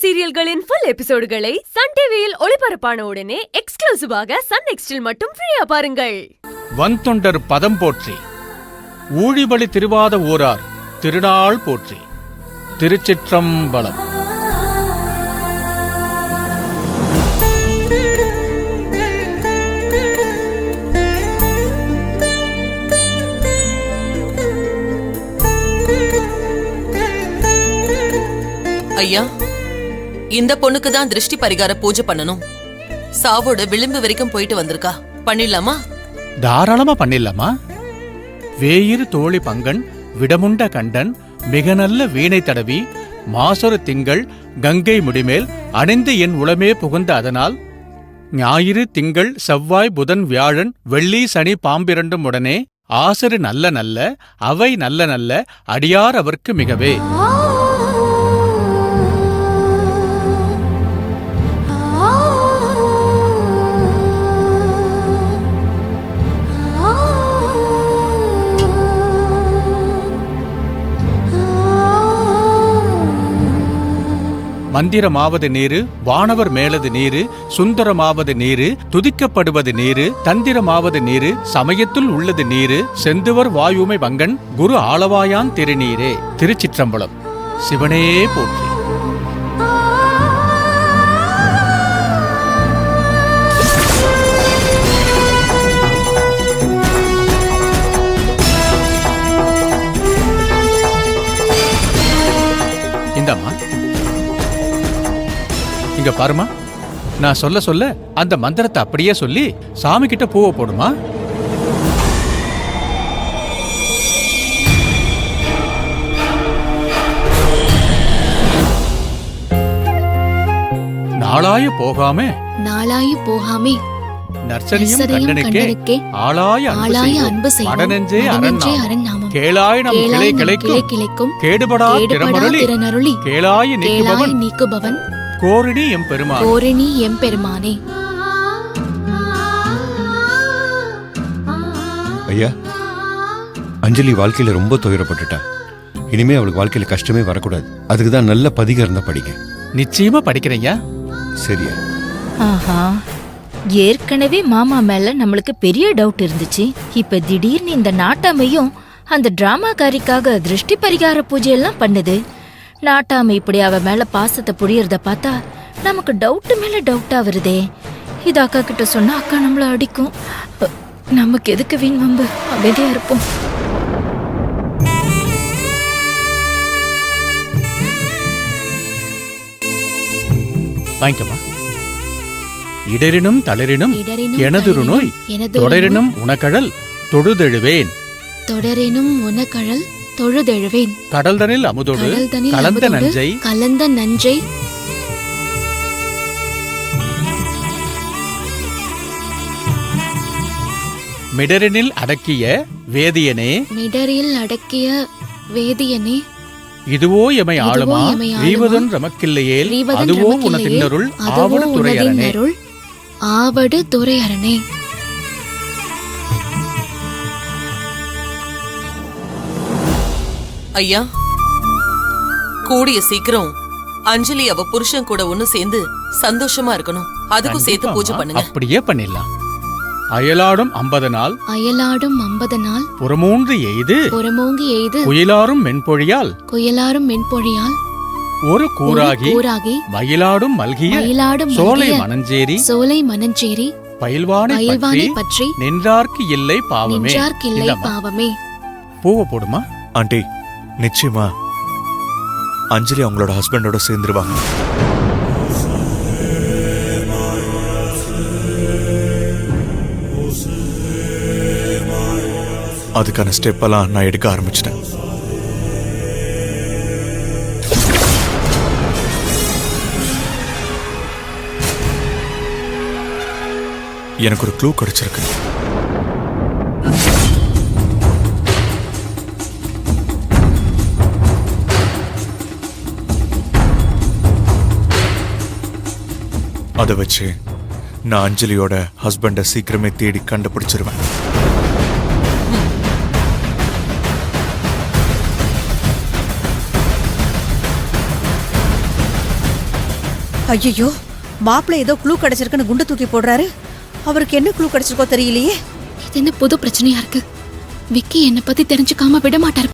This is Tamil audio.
சீரியல்களின் ஃபுல் எபிசோடுகளை சன் டிவியில் ஒளிபரப்பான உடனே எக்ஸ்க்ளூசிவாக சன் நெக்ஸ்டில் மட்டும் ஃப்ரீயா பாருங்கள். வந்தொண்டர் பதம் போற்றி, ஊழிபலி திருவாத ஊரார் திருநாள் போற்றி. திருச்சிற்றம்பலம். ஐயா, இந்த பொண்ணுக்கு தான் திருஷ்டி பரிகார பூஜை பண்ணணும். சாவோட விளிம்பு வரைக்கும் போயிட்டு வந்திருக்கா, பண்ணிடலாமா? தாராளமா பண்ணிடலாமா. வேயிரு தோழி பங்கன் விடமுண்ட கண்டன் மிக நல்ல வீணை தடவி மாசொரு திங்கள் கங்கை முடிமேல் அணிந்து என் உளமே புகுந்த அதனால் ஞாயிறு திங்கள் செவ்வாய் புதன் வியாழன் வெள்ளி சனி பாம்பிரண்டும் உடனே ஆசரு நல்ல நல்ல அவை நல்ல நல்ல அடியார் அவர்க்கு மிகவே. மந்திரமாவது நீரு, வானவர் மேலது நீரு, சுந்தரமாவது நீரு, துதிக்கப்படுவது நீரு, தந்திரமாவது நீரு, சமயத்துள் உள்ளது நீரு, செந்துவர் வாயுமை வங்கன் குரு ஆளவாயான் திருநீரே. திருச்சிற்றம்பலம். சிவனே போற்றி. இந்தம்மா இங்க பாருமா, நான் சொல்ல சொல்ல அந்த மந்திரத்தை அப்படியே சொல்லி சாமி கிட்ட பூவை போடுமா. நாளாய போகாமே நர்சனியும் கண்டனுக்கே ஆளாய அன்பு செய்வோம் அரண்நாமம் கேளாய் நம் கிளை கிளைக்கும் கேடுபடா திறமருளி கேளாய நீக்குபவன் கோரிணி எம்பெருமானே. ஐயா, அஞ்சலி வாழ்க்கையில ரொம்ப துயரப்பட்டுட்டா. இனிமே அவளுக்கு வாழ்க்கையில கஷ்டமே வரக்கூடாது. அதுக்குதான் நல்ல பதிகம் இருந்தா படிக்க. நிச்சயமா படிக்கிறேன். சரியா? ஆஹா, ஏற்கனவே மாமா மேல நம்மளுக்கு பெரிய டவுட் இருந்துச்சு. இப்ப திடீர்னு இந்த நாட்டாமையும் அந்த டிராமாக்காரிக்காக திருஷ்டி பரிகார பூஜையெல்லாம் பண்ணுது. நாட்டாமை இப்படி அவ மேல பாசத்தை புரியறத பார்த்தா நமக்கு டவுட் மேல டவுட்டா வருதே. இது அக்கா கிட்ட சொன்னா அக்கா நம்மள அடிக்கும். நமக்கு எதுக்கு வீண் வம்பு, அமைதியா இருப்போம். வாங்கிக்கமா. இடரினும் தளரினும் எனதுரு நோய் தொடரினும் உனக்கழல் தொழுதெழுவேன். கடல்தனில் அமுதோடு கலந்த நஞ்சை மிடரினில் அடக்கிய வேதியனே. இதுவோ எமை ஆளுமா ரீவதொன் ரமக்கில்லையேல் அதுவோ உனதின்னருள் ஆவடு துரையரணே. ஐயா, கூடிய சீக்கிரம் அஞ்சலி அவ புருஷன் கூட ஒண்ணு சேர்ந்து சந்தோஷமா இருக்கணும். அதுக்கும் சேர்த்து பூஜை பண்ணுங்க. அப்படியே பண்ணிடலாம். அயலாடும் 50 நாள் புறமூன்று எய்து குயிலாரும் மென்பொழியால் ஒரு கூறாகி மயிலாடும் மல்கிய சோலை மணஞ்சேரி பயில்வானை பற்றி நின்றார்க்கு இல்லை பாவமே. பூவை போடுமா. ஆண்டி, நிச்சயமா அஞ்சலி அவங்களோட ஹஸ்பண்டோட சேர்ந்துருவாங்க. அதுக்கான ஸ்டெப் எல்லாம் நான் எடுக்க ஆரம்பிச்சிட்டேன். எனக்கு ஒரு க்ளூ கிடைச்சிருக்கு. அதை வச்சு நான் அஞ்சலியோட ஹஸ்பண்டை சீக்கிரமே தேடி கண்டுபிடிச்சிருவேன். ஐயோ, மாப்பிள்ளை ஏதோ க்ளூ கிடைச்சிருக்குன்னு குண்டு தூக்கி போடுறாரு. அவருக்கு என்ன க்ளூ கிடைச்சிருக்கோ தெரியலையே. இது என்ன புது பிரச்சனையா இருக்கு? விக்கி என்னை பத்தி தெரிஞ்சுக்காம விட மாட்டாரு.